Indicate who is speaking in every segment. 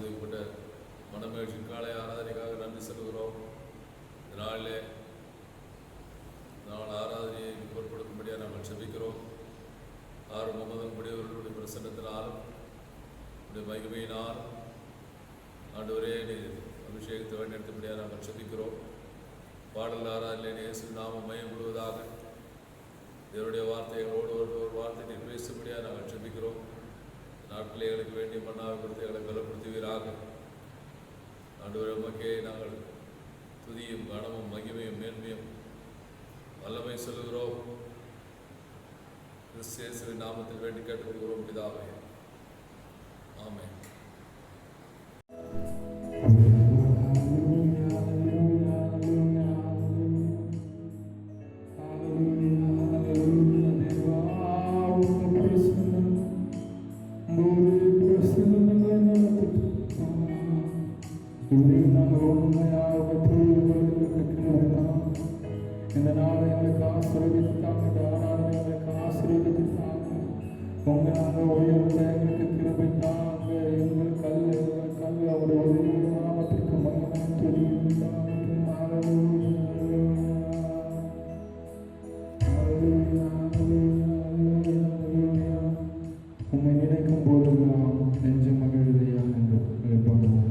Speaker 1: ஆசிரியப்பட்ட மனமகிழ்ச்சி காலை ஆராதனைக்காக நன்றி செலுகிறோம். இதனாலே நாள் ஆராதனையை பொருட்படுத்தும்படியாக நாங்கள் செபிக்கிறோம். ஆரம்பம் முடியவர்களுடைய பிரசன்னத்தினாலும் மகிமையினால் ஆண்டவரே அபிஷேகத்தை வழிநடத்தும்படியாக நாங்கள் செபிக்கிறோம். பாடல் ஆராதனை இயேசு நாமம் மயப்படுவதாக. தேவனுடைய வார்த்தைகளோடு ஒரு வார்த்தை நீர் பேசும்படியாக நாங்கள் செபிக்கிறோம். நாட்களே எங்களுக்கு வேண்டிய மன்னாவை கொடுத்து எங்களை பலப்படுத்துவீராக. ஆண்டவரே உமக்கே நாங்கள் துதியும் கனமும் மகிமையும் மேன்மையும் வல்லமை சொல்லுகிறோம். கிறிஸ்து நாமத்தில் வேண்டி கேட்டுக்கொள்கிறோம் பிதாவே, ஆமென்.
Speaker 2: இந்த நாளை எங்களுக்கு ஆசீர்வதித்தாங்க, எங்களுக்கு ஆசீர்வதித்தாங்க. உங்க நாங்கள் உயர்ந்த எங்களுக்கு கிருபை தாங்க. எங்கள் கல் அவருடைய நாமத்திற்கு மகிமை துதியுண்டாக. உண்மை நினைக்கும் போதெல்லாம் நெஞ்சு மகிழ்வையாக என்று பாடுவோம்.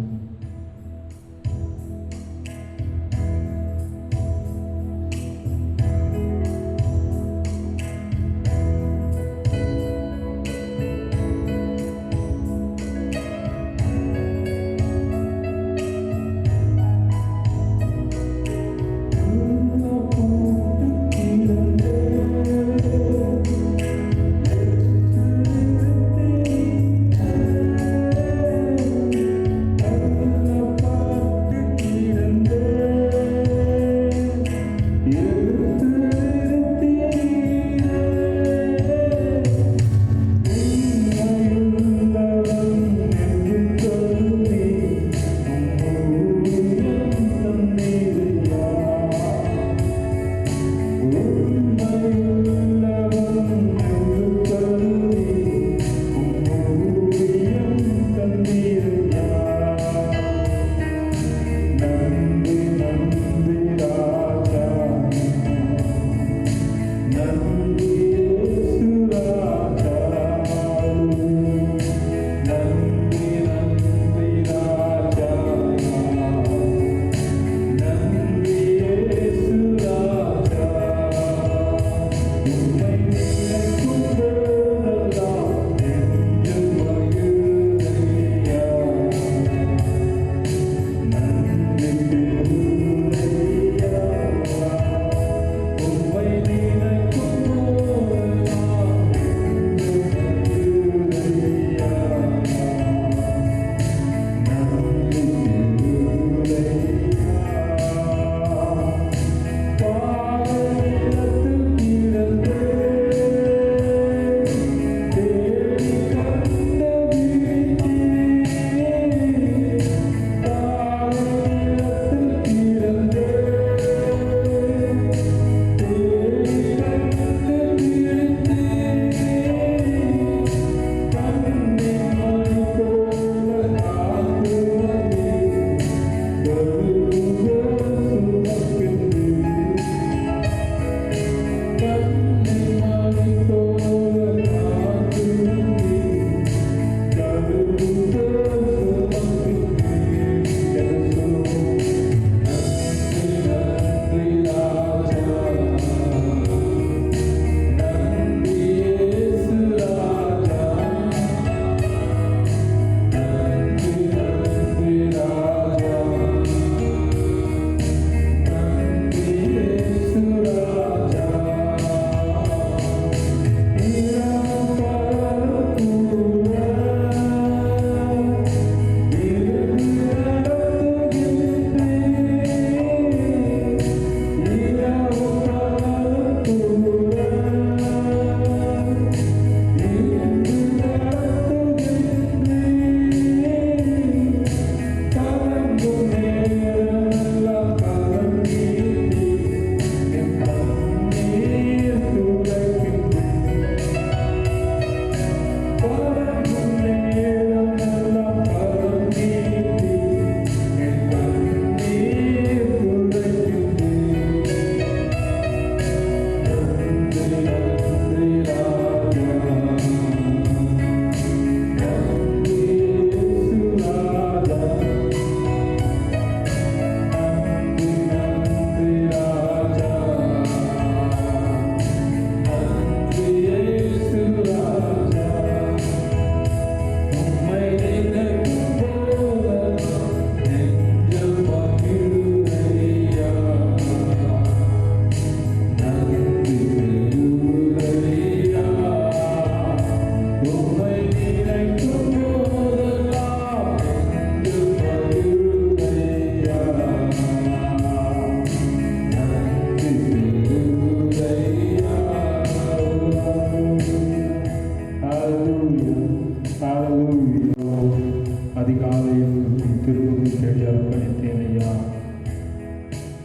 Speaker 2: அதிகாலையில் திருமுகம் தேடி அர்ப்பணித்தேன் ஐயா.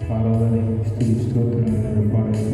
Speaker 2: ஆராதனை ஸ்துதி ஸ்தோத்திரம் பாடல்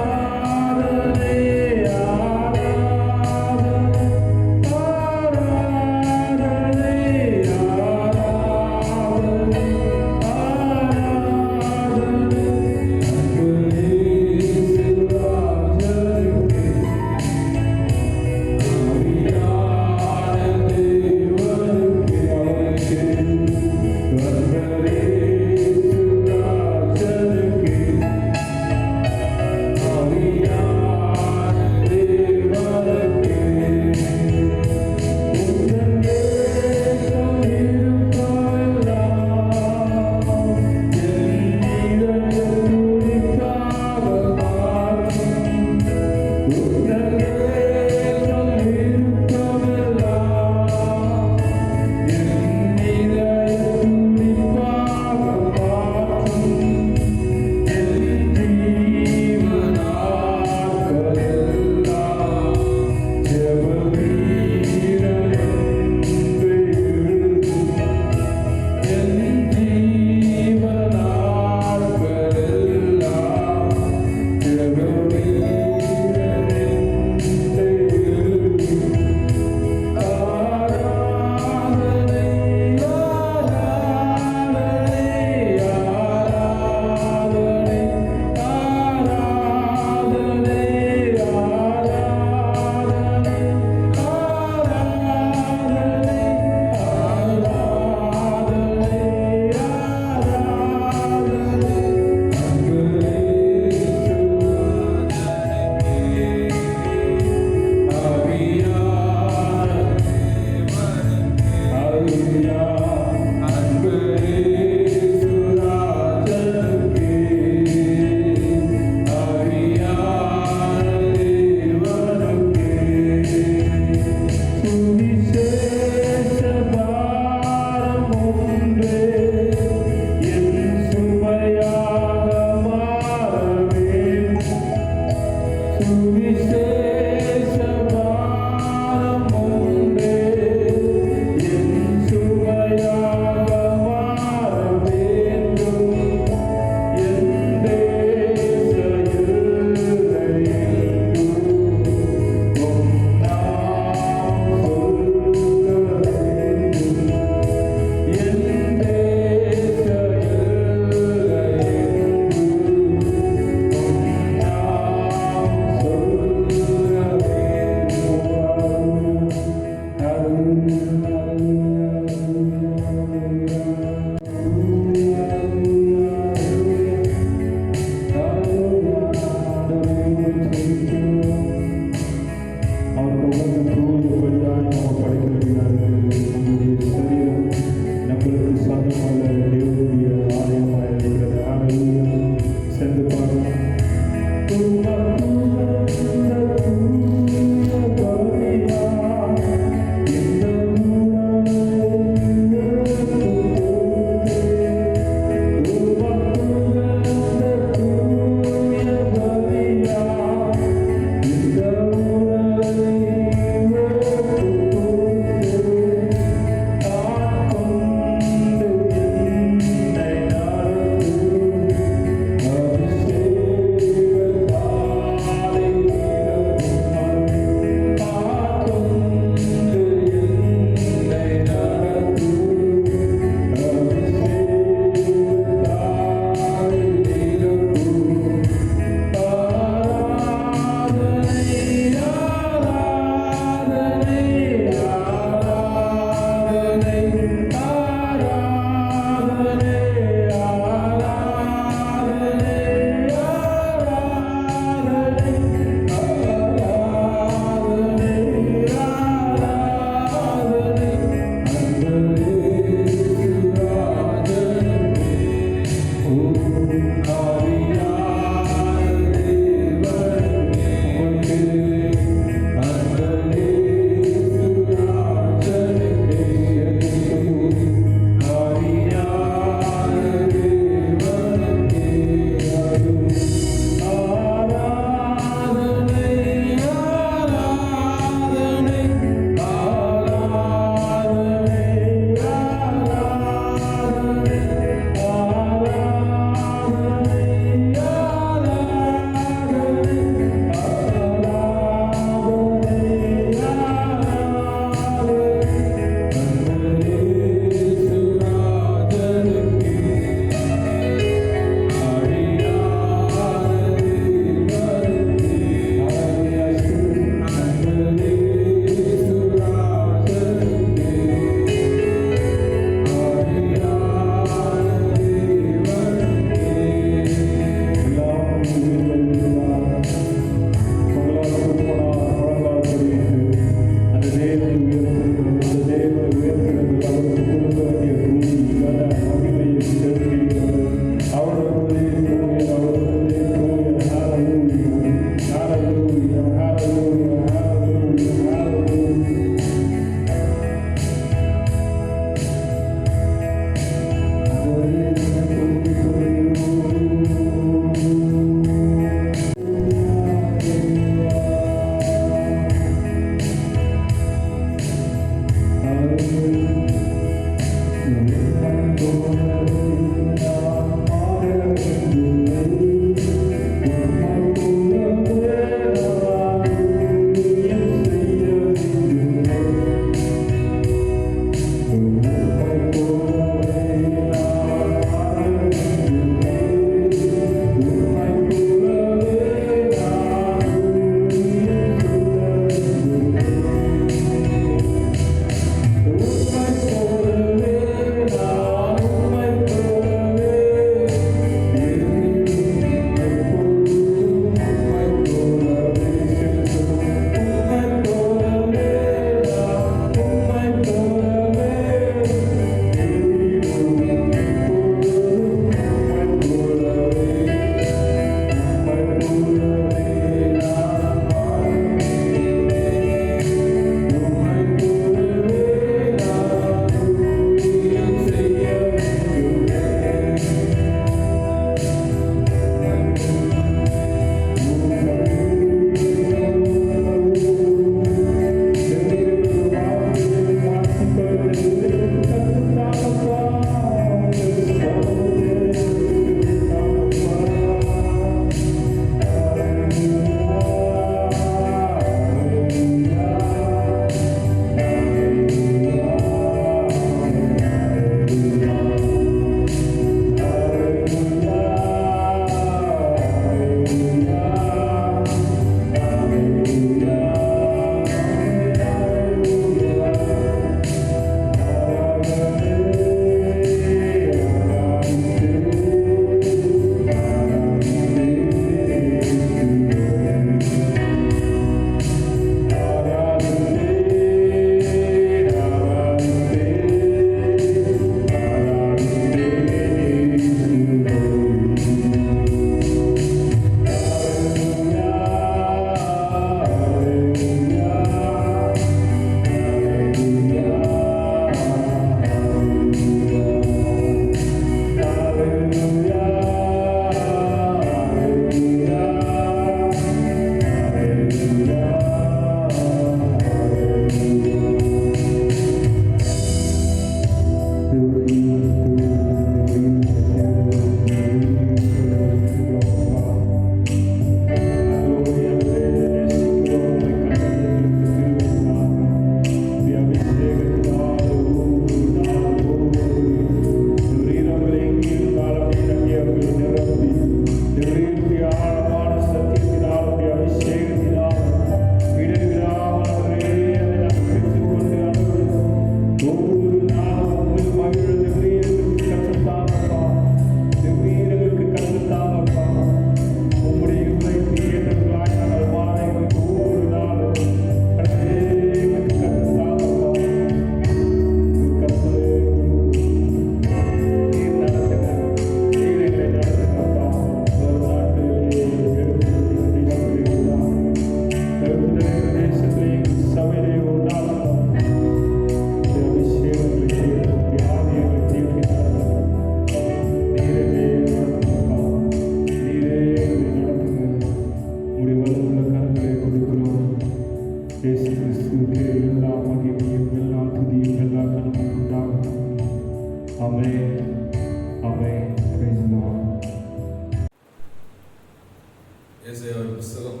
Speaker 1: ஏசாயாவின் புஸ்தகம்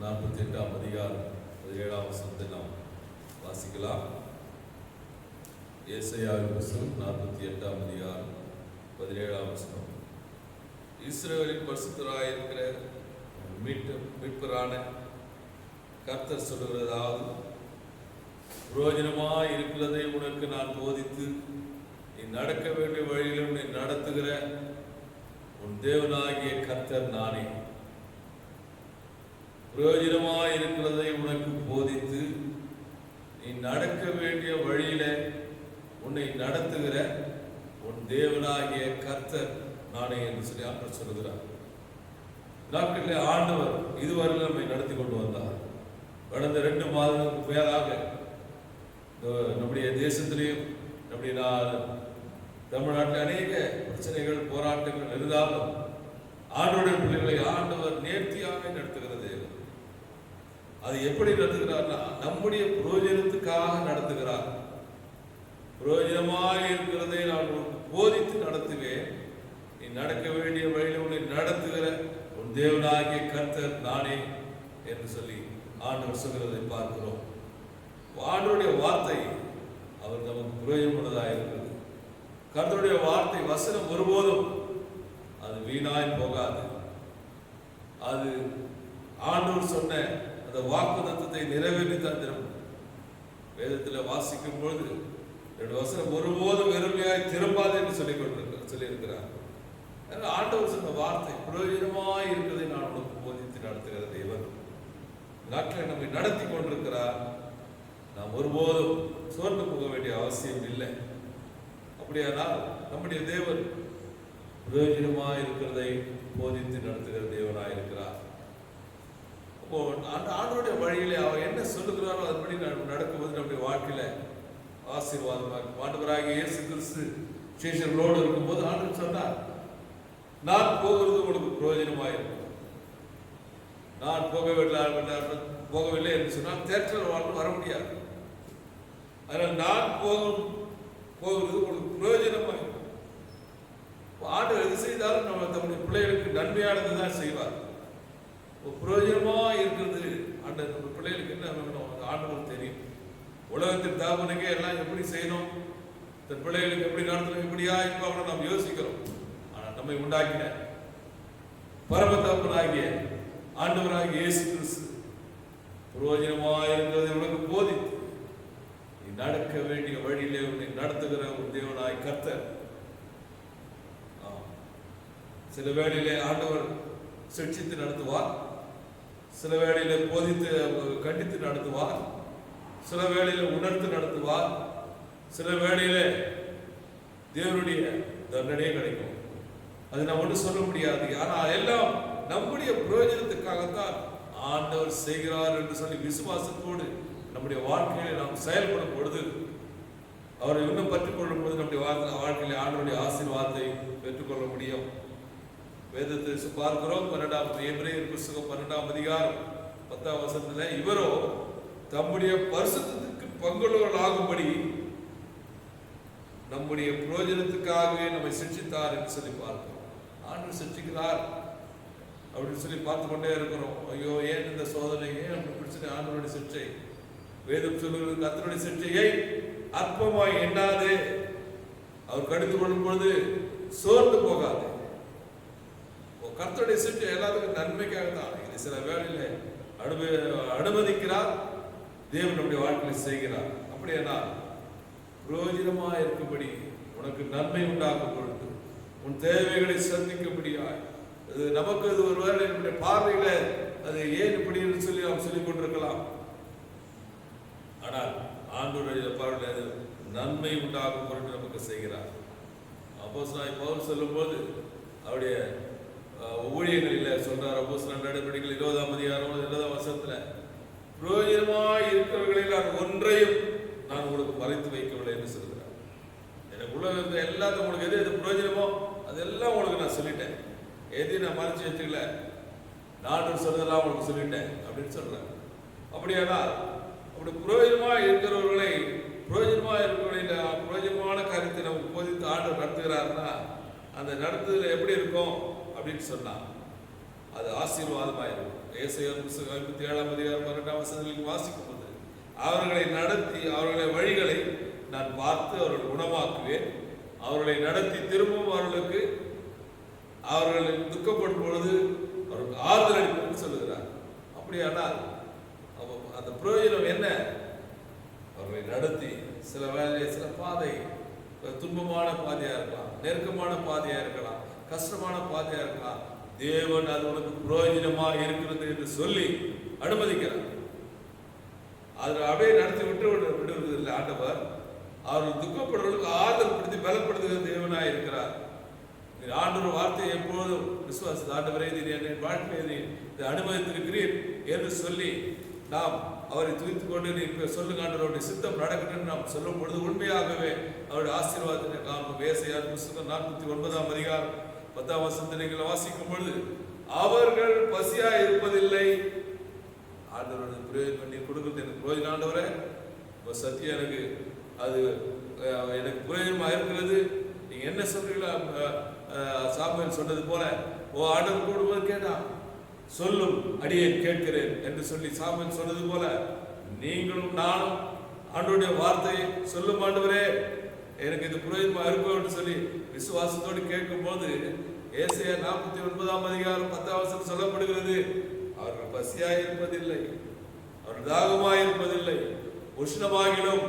Speaker 1: 48ஆம் அதிகாரம் 17ஆம் வசனத்தை நாம் வாசிக்கலாம். ஏசாயாவின் புஸ்தகம் 48ஆம் அதிகாரம் 17ஆம் வசனம். இஸ்ரவேலின் பரிசுத்தராயிருக்கிற மீட்பரான கர்த்தர் சொல்லுகிறதாவது, பிரயோஜனமாய் இருக்கிறதை உனக்கு நான் போதித்து நீ நடக்க வேண்டிய வழியில் உன்னை நடத்துகிற உன் தேவனாகிய கர்த்தர் நானே. பிரயோஜனமாய் இருக்கிறதை உனக்கு போதித்து நீ நடக்க வேண்டிய வழியில உன்னை நடத்துகிற உன் தேவனாகிய கர்த்தர் நானே என்று சொல்லி ஆண்டவர் சொல்லுகிறார். நாட்களில் ஆண்டவர் இதுவரையில் நம்மை நடத்தி கொண்டு வந்தார். கடந்த 2 மாதங்களுக்கு மேலாக நம்முடைய தேசத்திலேயும் நம்முடைய தமிழ்நாட்டில் அநேக பிரச்சனைகள் போராட்டங்கள் இருந்தாலும் ஆண்டவருடைய பிள்ளைகளை ஆண்டவர் நேர்த்தியாக நடத்துகிறது. அது எப்படி நடத்துகிறார்னா, நம்முடைய பிரயோஜனத்துக்காக நடத்துகிறார். பிரயோஜனமாக இருக்கிறதை நான் போதித்து நடத்துவேன், நீ நடக்க வேண்டிய வழியில் உன்னை நடத்துகிற உன் தேவனாகிய கர்த்தர் நானே என்று சொல்லி ஆண்டவர் சொல்கிறதை பார்க்கிறோம். ஆண்டவருடைய வார்த்தை அவர் நமக்கு பிரயோஜனமுள்ளதாக இருக்கிறது. கர்த்தருடைய வார்த்தை வசனம் ஒருபோதும் அது வீணாய் போகாது. அது ஆண்டவர் சொன்ன அந்த வாக்குத்தத்தத்தை நிறைவேற்றி தந்திரும். வேதத்தில் வாசிக்கும் பொழுது 2 வசனம் ஒருபோதும் வெறுமையாய் திரும்பாது என்று சொல்லியிருக்கிறார். ஆண்டவர் சொன்ன வார்த்தை பிரயோஜனமாய் இருக்கிறதை நான் உனக்கு போதித்து நடத்துகிற தேவன் நாட்களை நம்மை நடத்தி கொண்டிருக்கிறார். நாம் ஒருபோதும் சோர்ந்து போக வேண்டிய அவசியம் இல்லை. அப்படியானால் நம்முடைய தேவன் பிரயோஜனமாய் இருக்கிறதை போதித்து நடத்துகிற தேவனாய் இருக்கிறார். அப்போ அந்த ஆண்டவருடைய வழியிலே அவர் என்ன சொல்லுகிறாரோ அதன்படி நடக்கும்போது நம்முடைய வாழ்க்கையில ஆசீர்வாதமாக இருக்கும். ஆண்டவராகிய இயேசு கிறிஸ்து சேஷர்களோடு இருக்கும்போது ஆண்டவர் சொன்னார், நான் போகிறது உங்களுக்கு பிரயோஜனமாயிருக்கும். நான் போகவில்லை என்று சொன்னால் தேற்றல் வாழ்க்கை வர முடியாது. அதனால் நான் போகிறது உங்களுக்கு பிரயோஜனமாயிருக்கும். ஆண்டவர் எது செய்தாலும் நம்ம தம்முடைய பிள்ளைகளுக்கு நன்மையானது தான் செய்வார். பிரயோஜனமாக இருக்கிறது அந்த பிள்ளைகளுக்கு என்ன வேணும் ஆண்டவர் தெரியும். உலகத்தின் தாபனைக்கே எல்லாம் எப்படி செய்யணும், தன் பிள்ளைகளுக்கு எப்படி நடத்தணும், இப்படியா இப்போ அவனை நாம் யோசிக்கிறோம். ஆனால் நம்மை உண்டாக்கின பரமதகப்பனாகிய ஆண்டவராகிய இயேசு கிறிஸ்து பிரயோஜனமாக இருக்கிறதை உனக்கு போதித்து நீ நடக்க வேண்டிய வழியிலே உன்னை நடத்துகிற ஒரு தேவனாய் கர்த்தர். சில வேளையிலே ஆண்டவர் சிக்ஷித்து நடத்துவார், சில வேளையிலே போதித்து கண்டித்து நடத்துவார், சில வேளையில உணர்த்து நடத்துவார், சில வேளையிலே தேவனுடைய தண்டனையே கிடைக்கும். அது நம்ம ஒன்றும் சொல்ல முடியாது. ஆனால் எல்லாம் நம்முடைய பிரயோஜனத்துக்காகத்தான் ஆண்டவர் செய்கிறார் என்று சொல்லி விசுவாசத்தோடு நம்முடைய வாழ்க்கையில நாம் செயல்படும் பொழுது, அவரை இன்னும் பற்றிக் கொள்ளும் பொழுது நம்முடைய வாழ்க்கையில ஆண்டவருடைய ஆசீர்வாதத்தை பெற்றுக்கொள்ள முடியும். வேதத்தை பார்க்கிறோம். 12ஆம் எபிரேயர் புஸ்தகம் 12ஆம் அதிகாரம் 10ஆம் வசனத்தில், இவரோ தம்முடைய பரிசுத்தத்துக்கு பங்குள்ளவர்கள் ஆகும்படி நம்முடைய பிரயோஜனத்துக்காகவே நம்மை சிக்ஷித்தார் என்று சொல்லி பார்க்கிறோம். ஆண்டவர் சிக்ஷிக்கிறார் அப்படின்னு சொல்லி பார்த்து கொண்டே இருக்கிறோம். ஐயோ, ஏன் இந்த சோதனை, ஏன் பிரச்சனை? ஆண்டவருடைய சிக்ஷை வேதம் சொல்லுகிறது, கர்த்தருடைய சிக்ஷையை அற்பமாய் எண்ணாதே, அவர் கடிந்து கொள்ளும் பொழுது சோர்ந்து போகாது. கர்த்தருடைய சிக்ஷை எல்லாத்துக்கும் நன்மைக்காக தான். இது சில வேளையில அனுமதிக்கிறார், தேவன் நம்முடைய வாழ்க்கையில் செய்கிறார். அப்படியானா பிரயோஜனமாக இருக்கும்படி, உனக்கு நன்மை உண்டாக்கும் பொழுது, உன் தேவைகளை சந்திக்கும்படியாய், அது நமக்கு அது ஒருவேளை நம்முடைய பார்வையில அது ஏன் இப்படி சொல்லி நாம் சொல்லிக் கொண்டிருக்கலாம். ஆனால் ஆண்டவருடைய பார்வையில் அது நன்மை உண்டாகும் பொருட்டு நமக்கு செய்கிறார். அப்போஸ்தலனாகிய பவுல் சொல்லும் போது அவருடைய ஊழியர்களில் சொல்றார். அப்போஸ்தலர் நடவடிக்கைகள் 20ஆம் அதிகாரம் 20ஆம் வசனத்துல, பிரயோஜனமாய் இருக்கிறவர்களில் நான் ஒன்றையும் நான் உங்களுக்கு மறைத்து வைக்கவில்லை என்று சொல்கிறார். எனக்கு உள்ள இருந்த எல்லாத்தையும் உங்களுக்கு எது எது பிரயோஜனமோ அதெல்லாம் உங்களுக்கு நான் சொல்லிட்டேன், எதையும் நான் மறைச்சு வச்சுக்கல, நான் சொல்றதெல்லாம் உங்களுக்கு சொல்லிட்டேன் அப்படின்னு சொல்றேன். அப்படியானால் அப்படி பிரயோஜனமாக இருக்கிறவர்களை பிரயோஜனமான காரியத்தை நமக்கு போதித்து ஆண்டவர் நடத்துகிறாருன்னா அந்த நடத்துதல் எப்படி இருக்கும் அப்படின்னு சொன்னா, அது ஆசீர்வாதமாயிருக்கும். ஏசாயா புத்தகம் 57ஆம் அதிகாரம் 12ஆம் வசனத்தில் வாசிக்கும் போது, அவர்களை நடத்தி அவர்களை வழிகளை நான் பார்த்து அவர்களை குணமாக்குவேன், அவர்களை நடத்தி திரும்பவும் அவர்களை துக்கப்படும் பொழுது அவர்களுக்கு ஆறுதல் அளிப்பேன் சொல்லுகிறார். அப்படியானால் அந்த பிரயோஜனம் என்ன? அவர்களை நடத்தி சில வேலை சில பாதை துன்பமான பாதையா இருக்கலாம், நெருக்கமான பாதையா இருக்கலாம், கஷ்டமான பாதையா இருக்கலாம். தேவன் அது உனக்கு பிரயோஜனமா இருக்கிறது என்று சொல்லி அனுமதிக்கிறார். அதில் அப்படியே நடத்தி விடுவது இல்லை ஆண்டவர். அவர்கள் துக்கப்படுறவர்களுக்கு ஆறுதல் படுத்தி பலப்படுத்துகிற தேவனாய் இருக்கிறார். ஆண்டவர் வார்த்தையை எப்போதும் விசுவாச ஆண்டவரே என்னை வாழ்க்கையை அனுமதித்திருக்கிறீர் என்று சொல்லி நாம் அவரை துதித்துக் கொண்டு நீ சொல்லுங்க ஆண்டவருடைய சித்தம் நடக்கணும்னு நாம் சொல்லும் பொழுது உண்மையாகவே அவருடைய ஆசீர்வாதத்தை காண்போம். ஏசாயா புத்தகம் 49ஆம் அதிகாரம் 10ஆம் வசனத்தை நீங்கள் வாசிக்கும் பொழுது, அவர்கள் பசியா இருப்பதில்லை. ஆண்டவருடைய பிரயோஜனம் நீ கொடுக்கிறது எனக்கு பிரயோஜனம் ஆண்டவரே, சத்தியம் எனக்கு அது எனக்கு பிரயோஜனமா இருக்கிறது. நீங்க என்ன சொல்றீங்களா? சாமுவேல் சொன்னது போல ஆண்டவர் கூடும்போது கேட்டான், சொல்லும் அடியே கேட்கிறேன் என்று சொல்லி சாமுவேல் சொன்னது போல நீங்களும் நானும் ஆண்டவருடைய வார்த்தையை சொல்லும் ஆண்டவரே எனக்கு இது பிரயோஜனமா இருக்கும் என்று சொல்லி விசுவாசத்தோடு கேட்கும் போது ஏசாயா 49ஆம் அதிகாரம் 10ஆம் வசனம் சொல்லப்படுகிறது, அவர்கள் பசியாயிருப்பதில்லை, அவர்கள் தாகமாயிருப்பதில்லை, உஷ்ணமாகிலும்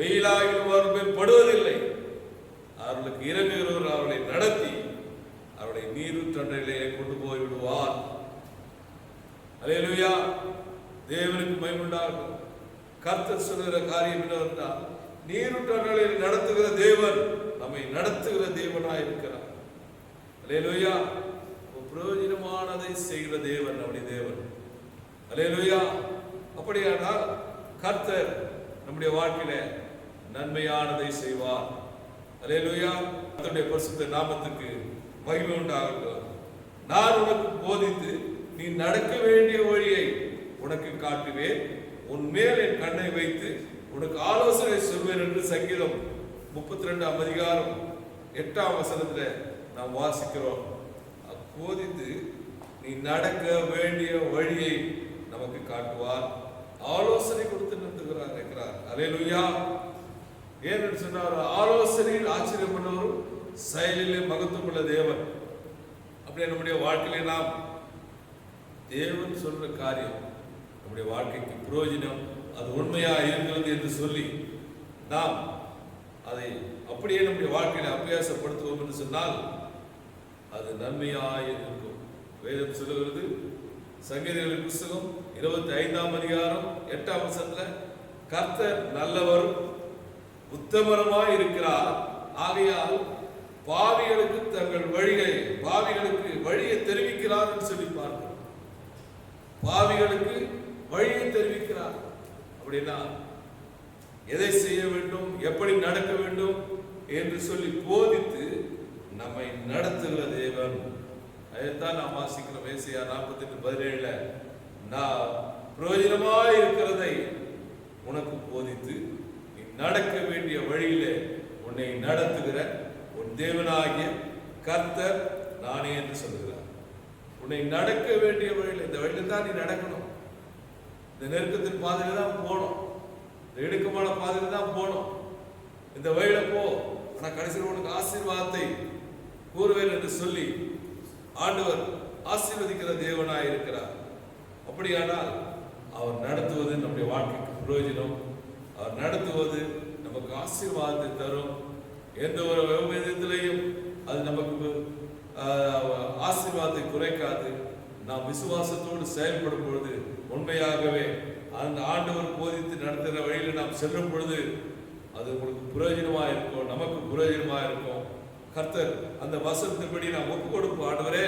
Speaker 1: வெயிலாகிலும் அவர்கள் படுவதில்லை. அவர்களுக்கு இறங்குகிறவர் அவர்களை நடத்தி அவர்களை நீரூற்றண்டையிலே கொண்டு போய் விடுவார். அல்லேலூயா, தேவனுக்கு மகிமை உண்டாகட்டும். கர்த்தர் சொல்லுகிற காரியம் என்னவென்றால், நீரூற்றண்டையில் நடத்துகிற தேவன் நம்மை நடத்துகிற தேவனாய் இருக்கிறார். அல்லேலூயா, பிரயோஜனமானதை செய்கிற தேவன் நம்முடைய தேவன். அல்லேலூயா, அப்படியானால் கர்த்தர் நம்முடைய வாழ்க்கையில நன்மையானதை செய்வார். அல்லேலூயா, கர்த்தருடைய பரிசுத்த நாமத்துக்கு மகிமை உண்டாகட்டும். நான் உனக்கு போதித்து நீ நடக்க வேண்டிய வழியை உனக்கு காட்டுவேன், உன் மேல் என் கண்ணை வைத்து உனக்கு ஆலோசனை சொல்வேன் என்று சங்கீதம் 32ஆம் அதிகாரம் 8ஆம் வசனத்துல நாம் வாசிக்கிறோம். போதித்து நீ நடக்க வேண்டிய வழியை நமக்கு காட்டுவார், ஆலோசனை கொடுத்து நிறுத்துகிறார். அல்லேலூயா, ஏனென்று சொன்னார், ஆலோசனையில் ஆச்சரியம் பண்ணவரும் செயலிலே மகத்துவம் உள்ள தேவன். அப்படியே நம்முடைய வாழ்க்கையிலே நாம் தேவன் சொல்ற காரியம் நம்முடைய வாழ்க்கைக்கு பிரயோஜனம், அது உண்மையா இருக்கிறது என்று சொல்லி நாம் அதை அப்படியே நம்முடைய வாழ்க்கையில அபியாசப்படுத்துவோம் என்று சொன்னால் அது நன்மையாய் இருக்கும். வேதம் சொல்லுகிறது, சங்கீதங்களின் புத்தகம் 25ஆம் அதிகாரம் 8ஆம் வசனத்துல, கர்த்தர் நல்லவர் உத்தமரமாய் இருக்கிறார், ஆகையால் பாவிகளுக்கு தங்கள் பாவிகளுக்கு வழியை தெரிவிக்கிறார் என்று சொல்லி பார்க்கிறோம். பாவிகளுக்கு வழியை தெரிவிக்கிறார் அப்படின்னா எதை செய்ய வேண்டும், எப்படி நடக்க வேண்டும் என்று சொல்லி போதித்து நம்மை நடத்துகிற தேவன். அதைத்தான் நாம் வாசிக்கிறோம். ஏசாயா 48:17 நான் பிரயோஜனமாய் இருக்கிறதை உனக்கு போதித்து நீ நடக்க வேண்டிய வழியிலே உன்னை நடத்துகிற உன் தேவனாகிய கர்த்தர் நானே என்று சொல்லுகிறார். உன்னை நடக்க வேண்டிய வழியில், இந்த வழியில் தான் நீ நடக்கணும். இந்த நெருக்கத்தின் பாதையில தான் போகணும், இந்த இடுக்கமான பாதையில தான் போகணும். இந்த வழியில போ, ஆனா கடைசியில் உனக்கு ஆசீர்வாதத்தை கூறுவேன் என்று சொல்லி ஆண்டவர் ஆசீர்வதிக்கிற தேவனாய் இருக்கிறார். அப்படியானால் அவர் நடத்துவது நம்முடைய வாழ்க்கைக்கு பிரயோஜனம், அவர் நடத்துவது நமக்கு ஆசீர்வாதத்தை தரும். எந்த ஒரு விதத்திலையும் அது நமக்கு ஆசீர்வாதத்தை குறைக்காது. நாம் விசுவாசத்தோடு செயல்படும் பொழுது உண்மையாகவே அந்த ஆண்டவர் போதித்து நடத்துகிற வழியில் நாம் செல்லும் பொழுது அது உங்களுக்கு பிரயோஜனமாக இருக்கும், நமக்கு பிரயோஜனமாக இருக்கும். கர்த்தர் அந்த வசனத்தின்படி நாம் ஒப்பு கொடுப்போம். ஆண்டவரே,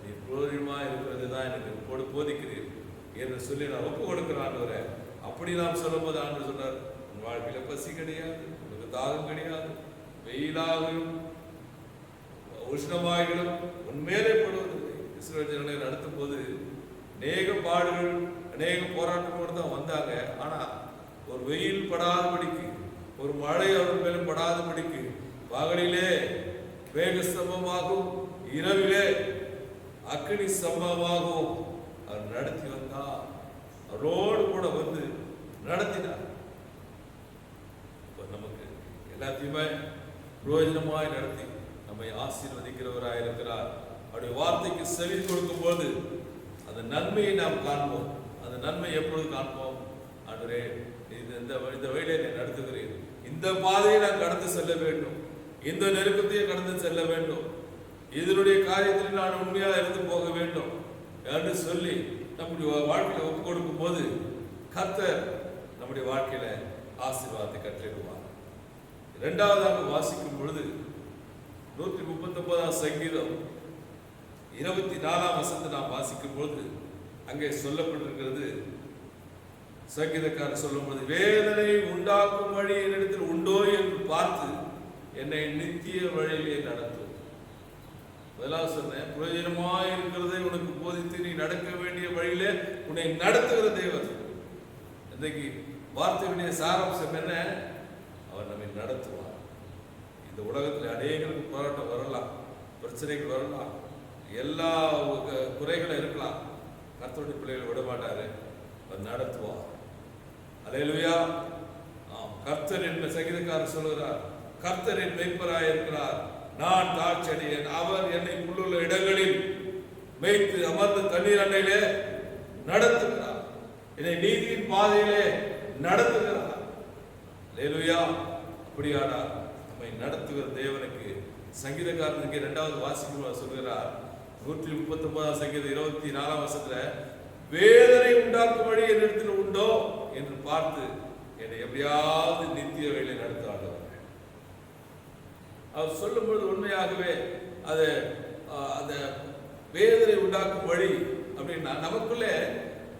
Speaker 1: நீ பிரயோஜனமாக இருக்கிறது தான் எனக்கு போதிக்கிறீர் என்று சொல்லி நான் ஒப்பு கொடுக்கிறேன் ஆண்டவரே. அப்படி நாம் சொல்லும் போது ஆண்டவர் சொன்னார், உன் வாழ்க்கையில பசி கிடையாது, உனக்கு தாகம் கிடையாது, வெயிலாகும் உஷ்ணமாகிலும் உண்மையிலே படுவதில்லை. இஸ்ரவேல் ஜனங்களை நடத்தும் போது அநேக பாடுகள் அநேக போராட்டங்களோடு தான் வந்தாங்க. ஆனா ஒரு வெயில் படாதபடிக்கு, ஒரு மழை அவர் மேலும் படாதபடிக்கு, பகலிலே வேக ஸ்தம்பமாகும், இரவிலே அக்கினி சம்பவமாகவும் அவர் நடத்தி வந்தார். அவரோடு கூட வந்து நடத்தினார். நமக்கு எல்லாத்தையுமே பிரயோஜனமாய் நடத்தி நம்மை ஆசீர்வதிக்கிறவராய் இருக்கிறார். அவருடைய வார்த்தைக்கு செவி கொடுக்கும் போது அந்த நன்மையை நாம் காண்போம். அந்த நன்மை எப்பொழுது காண்போம்? ஆண்டவரே, இந்த வழியிலே நான் நடத்துகிறேன், இந்த பாதையை நான் கடந்து செல்ல வேண்டும், இந்த நெருக்கத்தையே கடந்து செல்ல வேண்டும், இதனுடைய காரியத்தில் நான் உண்மையாக இருந்து போக வேண்டும் என்று சொல்லி நம்முடைய வாழ்க்கையில ஒப்பு கொடுக்கும் போது கர்த்தர் நம்முடைய வாழ்க்கையில ஆசீர்வாதத்தை கட்டளையிடுவார். இரண்டாவதாக வாசிக்கும் பொழுது 139 சங்கீதம் 24 வசனத்தை நாம் வாசிக்கும் பொழுது அங்கே சொல்லப்பட்டிருக்கிறது. சங்கீதக்காரர் சொல்லும் பொழுது, வேதனை உண்டாக்கும் வழி என்னிடத்தில் உண்டோ என்று பார்த்து என்னை நித்திய வழியிலே நடத்தும். முதலாவது சொன்னேன், பிரயோஜனமாய் இருக்கிறதை உனக்கு போதித்து நீ நடக்க வேண்டிய வழியிலே உன்னை நடத்துகிற தேவன். இன்றைக்கு வார்த்தையுடைய சாராம்சம் என்ன? அவர் நம்மை நடத்துவார். இந்த உலகத்தில் அநேகருக்கு போராட்டம் வரலாம், பிரச்சனைகள் வரலாம், எல்லா குறைகளும் இருக்கலாம். கர்த்தருடைய பிள்ளைகளை விட மாட்டாரு, அவர் நடத்துவார். அல்லேலூயா. கர்த்தர் என்ற சங்கீதக்காரர் சொல்கிறார், கர்த்தர் என் மேய்ப்பராய் இருக்கிறார், நான் தாழ்ச்சடையேன், அவர் என்னை புல்லுள்ள இடங்களில் மேய்த்து அமர்ந்த தண்ணீர் அண்டையிலே நடத்துகிறார், என்னை நீதியின் பாதையிலே நடத்துகிறார். அல்லேலூயா. அப்படியானால் நம்மை நடத்துகிற தேவனுக்கு சங்கீதக்காரனுக்கு இரண்டாவது வாசிக்கும் சொல்கிறார் 139 சங்கீதம் 24 வசனத்துல, வேதனை உண்டாக்கும் வழி என்னிடத்தில் உண்டோ என்று பார்த்து என்னை எப்படியாவது நித்திய வழியிலே நடத்துவாங்க. அவர் சொல்லும் பொழுது உண்மையாகவே அது அந்த வேதனை உண்டாக்கும் வழி அப்படின்னா, நமக்குள்ளே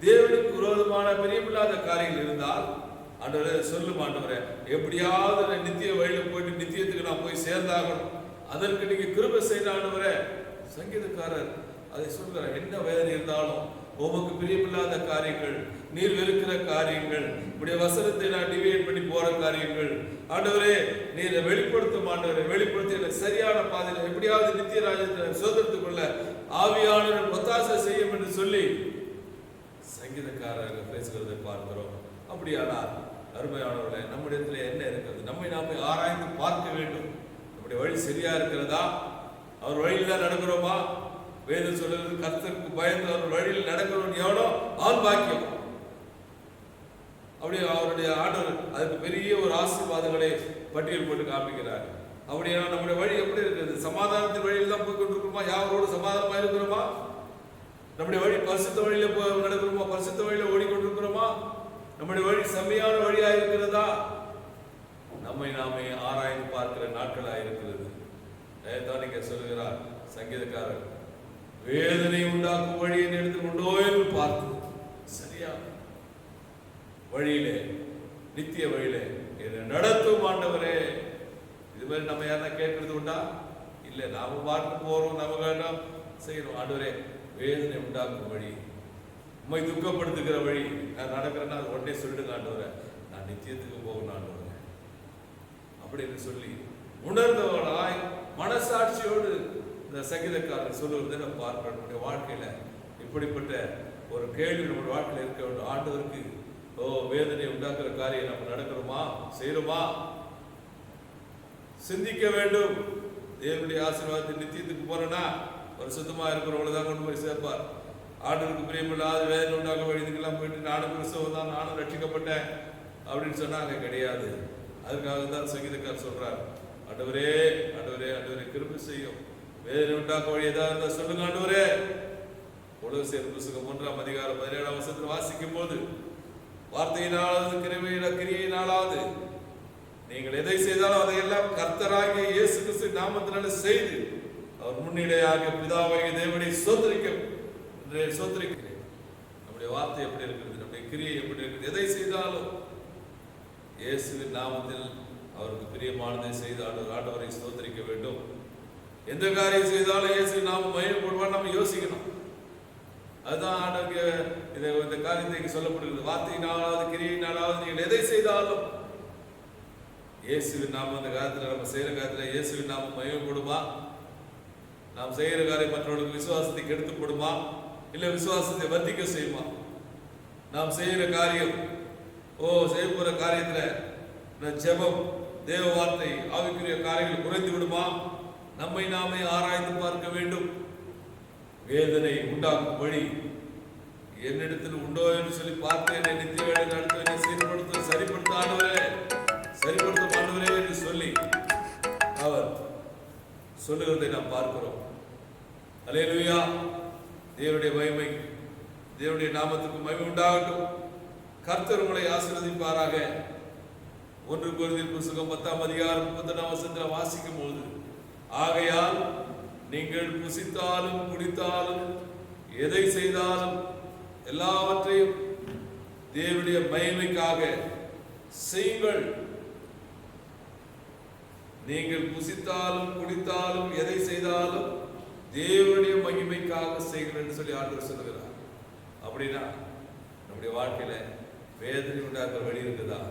Speaker 1: தேவனுக்கு விரோதமான பிரியமில்லாத காரியங்கள் இருந்தால் ஆண்டவரே சொல்லும், ஆண்டவரே எப்படியாவது நித்திய வழியில போயிட்டு நித்தியத்துக்கு நான் போய் சேர்ந்தாகணும், அதற்கு நீங்க கிருபை செய்த ஆண்டவரே. சங்கீதக்காரர் அதை சொல்கிறார், என்ன வேதனை இருந்தாலும் உமக்கு பிரியமில்லாத காரியங்கள், நீர் வெறுக்கிற காரியங்கள், உடைய வசனத்தை நான் டிவைட் பண்ணி போற காரியங்கள், ஆண்டவரே நீர் வெளிப்படுத்தும், ஆண்டவரை வெளிப்படுத்தி சரியான பாதையில் எப்படியாவது நித்திய ராஜ்யத்தை சுதந்திரத்துக் கொள்ள ஆவியானவர் ஒத்தாசை செய்யும் என்று சொல்லி சங்கீதக்காரர் பேசுகிறதை பார்க்கிறோம். அப்படியானால் அருமையானவர்களே, நம்மிடத்தில் என்ன இருக்கிறது? நம்மை நாமே ஆராய்ந்து பார்க்க வேண்டும். நம்முடைய வழி சரியா இருக்கிறதா? அவர் வழியில் தான் நடக்கிறோமா? வேதம் சொல்லுறது, கர்த்தருக்கு பயந்து அவர் வழியில் நடக்கிறவன் எவனோ அவன் பாக்கியம். அப்படியே அவருடைய ஆண்டவர் அதுக்கு பெரிய ஒரு ஆசீர்வாதங்களை பட்டியல் போட்டு காமிக்கிறார். அப்படியா நம்முடைய வழி எப்படி இருக்கிறது? சமாதானத்தின் வழியில் தான் போய் கொண்டிருக்கிறோமா? யாரோடு சமாதானமா இருக்கிறோமா? நம்முடைய வழி பரிசுத்த வழியில போய் நடக்கிறோமா? பரிசுத்த வழியில ஓடிக்கொண்டிருக்கிறோமா? நம்முடைய வழி செம்மையான வழியா இருக்கிறதா? நம்மை நாமே ஆராய்ந்து பார்க்கிற நாட்களா இருக்கிறது. தானிக்க சொல்லுகிறார் சங்கீதக்காரர், வேதனை உண்டாக்கும் வழியை எடுத்து உண்டோ என்று பார்த்து சரியா வழியிலே நித்திய வழியிலே நடத்தும் ஆண்டவரே. இது மாதிரி நம்ம யாரா கேட்கறது உண்டா? இல்லை, நாம பார்க்க போறோம், நம்ம வேண்டாம் செய்யறோம். ஆண்டவரே வேதனை உண்டாக்கும் வழி, உண்மை துக்கப்படுத்துகிற வழி நான் நடக்கிறேன்னா அது உடனே சொல்லிடுங்க ஆண்டவரே, நான் நித்தியத்துக்கு போகணும் ஆண்டவரே அப்படின்னு சொல்லி உணர்ந்தவர்களாய் மனசாட்சியோடு இந்த சங்கீதக்காரர் சொல்லுவதை நம்ம பார்க்கிறோம். நம்முடைய வாழ்க்கையில இப்படிப்பட்ட ஒரு கேள்வி நம்முடைய வாழ்க்கையில் இருக்க வேண்டும். ஆண்டவருக்கு வேதனை உண்டாக்குற காரியம் நம்ம நடக்கிறோமா, செய்யறோமா? சிந்திக்க வேண்டும். தேவனுடைய ஆசீர்வாதத்தை நித்தியத்துக்கு போறேன்னா பரிசுத்தமா இருக்கிறவங்கள தான் கொண்டு போய் சேர்ப்பார். ஆண்டவருக்கு பிரியமில்லாத வேதனை உண்டாக்க வழிதுக்கெல்லாம் போயிட்டு நானும் கிறிஸ்தவன் தான், நானும் ரட்சிக்கப்பட்டேன் அப்படின்னு சொன்னா அங்க கிடையாது. அதுக்காக தான் சங்கீதக்காரர் சொல்றார், ஆண்டவரே ஆண்டவரே ஆண்டவரே கிருபை செய்யும், வேதனை உண்டாக்க வழி ஏதாவது இருந்தா சொல்லுங்க ஆண்டவரே. கொலோசியர் புத்தகம் 1ஆம் அதிகாரம் 17ஆம் வசனத்தில் வாசிக்கும் போது, வார்த்தையினாலாவது கிரியையினாலாவது நீங்கள் எதை செய்தாலும் அதையெல்லாம் கர்த்தராகிய இயேசு கிறிஸ்து நாமத்தினால செய்து அவர் முன்னிலையாக பிதாவாகிய தேவனை சோதரிக்கிறேன். நம்முடைய வார்த்தை எப்படி இருக்கிறது? நம்முடைய கிரியை எப்படி இருக்கிறது? எதை செய்தாலும் இயேசுவின் நாமத்தில் அவருக்கு பிரியமானதை செய்து ஆண்டவரை சோதரிக்க வேண்டும். எந்த காரியம் செய்தாலும் இயேசு நாம மகிமைப்படுவான்னு நம்ம யோசிக்கணும். அதுதான் ஆண்டவருக்கு இந்த காரியத்தை சொல்லப்படுகிறது. வார்த்தையினாலாவது கிரியினாலாவது நீங்கள் எதை செய்தாலும் இயேசுவின் நாமம் அந்த காலத்தில் நம்ம செய்யற காலத்தில் இயேசுவின் நாமம் மகிமைப்படுமா? நாம் செய்கிற காரியம் மற்றவர்களுக்கு விசுவாசத்தை கெடுத்து போடுமா, இல்லை விசுவாசத்தை வர்த்திக்க செய்யுமா? நாம் செய்கிற காரியம் செய்ய போற காரியத்தில் ஜெபம், தேவ வார்த்தை, ஆவிக்குரிய காரியங்கள் குறைந்து விடுமா? நம்மை நாமே ஆராய்ந்து பார்க்க வேண்டும். வேதனை உண்டாக்கும் வழி என்னிடத்தில் உண்டோ என்று சொல்லி பார்த்து என்னை நித்திய வேலை நடத்த, என்னை சீர்படுத்த, சரிப்படுத்த ஆண்டவரே, சரிப்படுத்த ஆண்டவரே என்று சொல்லி அவர் சொல்லுகிறதை நாம் பார்க்கிறோம். அல்லேலூயா. தேவனுடைய மகிமை, தேவனுடைய நாமத்துக்கு மகிமை உண்டாகட்டும். கர்த்தர் உங்களை ஆசீர்வதிப்பாராக. 1 கொரிந்தியர் புத்தகம் 10ஆம் அதிகாரம் 31ஆம் வசனத்தில் வாசிக்கும் பொழுது, ஆகையால் நீங்கள் புசித்தாலும் குடித்தாலும் எதை செய்தாலும் எல்லாவற்றையும் தேவனுடைய மகிமைக்காக செய்யுங்கள். நீங்கள் புசித்தாலும் குடித்தாலும் எதை செய்தாலும் தேவனுடைய மகிமைக்காக செய்யுங்கள் என்று சொல்லி ஆண்டவர் சொல்லுகிறார். அப்படின்னா நம்முடைய வாழ்க்கையில வேதனை உண்டாக்குற வழி இருக்குதா?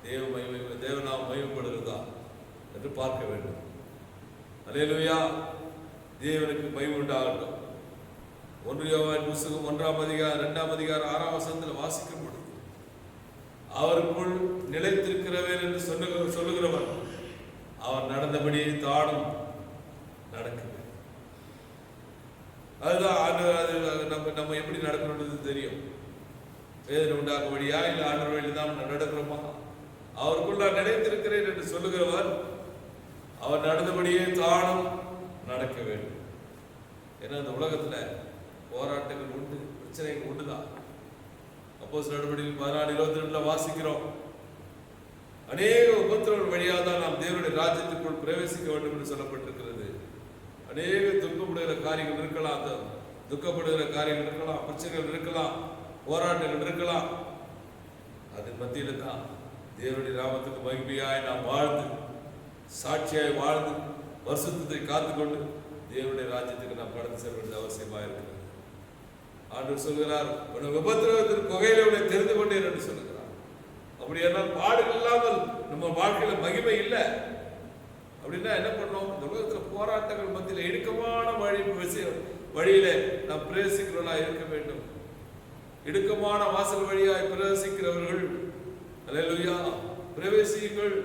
Speaker 1: தேவநாமம் மகிமைப்படுகிறதா என்று பார்க்க வேண்டும். அல்லேலூயா. தேவனுக்கு மகிமை உண்டாகட்டும். 1 யோவான் புத்தகம் 1ஆம் அதிகாரம் 2ஆம் அதிகாரம் 6ஆம் வசனத்தில் வாசிக்கும் பொழுது, அவருக்குள் நிலைத்திருக்கிறவர் என்று சொல்லுகிறவர் அவர் நடந்தபடியே தானும் நடக்குது. அதுதான் நம்ம எப்படி நடக்கணும்ன்றது தெரியும். வேதனை உண்டாக்க வழியா இல்லை ஆண்டவர் வழியில் தான் நடக்கிறோமா? அவருக்குள் நான் நிலைத்திருக்கிறேன் என்று சொல்லுகிறவர் அவர் நடந்தபடியே தானும் நடக்க வேண்டும். ஏன்னா இந்த உலகத்துல போராட்டங்கள் உண்டு, பிரச்சனைகள் உண்டுதான். அப்போஸ்தலர் நடவடிக்கைகள் 14:22 வாசிக்கிறோம், அநேக உபத்திரவங்கள் வழியாக தான் நாம் தேவனுடைய ராஜ்யத்திற்குள் பிரவேசிக்க வேண்டும் என்று சொல்லப்பட்டிருக்கிறது. அநேக துக்கப்படுகிற காரியங்கள் இருக்கலாம், துக்கப்படுகிற காரியங்கள் இருக்கலாம், பிரச்சனைகள் இருக்கலாம், போராட்டங்கள் இருக்கலாம். அதன் மத்தியில தான் தேவனுடைய நாமத்துக்கு மகிமையாய் நாம் வாழ்ந்து, சாட்சியாய் வாழ்ந்து, பரிசுத்தத்தை காத்துக்கொண்டு தேவனுடைய ராஜ்யத்துக்கு நாம் கடந்து செல்ல வேண்டியது அவசியமாக இருக்கிறது. ஆண்டவர் சொல்கிறார், உபத்திரவத்திற்கு குகையில உன்னை தெரிந்து கொண்டேன் என்று சொல்லுகிறார். அப்படின்னா பாடுகள் இல்லாமல் நம்ம வாழ்க்கையில மகிமை இல்லை. அப்படின்னா என்ன பண்ணோம்? இந்த உலகத்துல போராட்டங்கள் மத்தியில் இடுக்கமான வழியில நாம் பிரவேசிக்கிறவர்களாக இருக்க வேண்டும். இடுக்கமான வாசல் வழியாய் பிரவேசிக்கிறவர்கள் அல்லேலூயா பிரவேசியுங்கள்.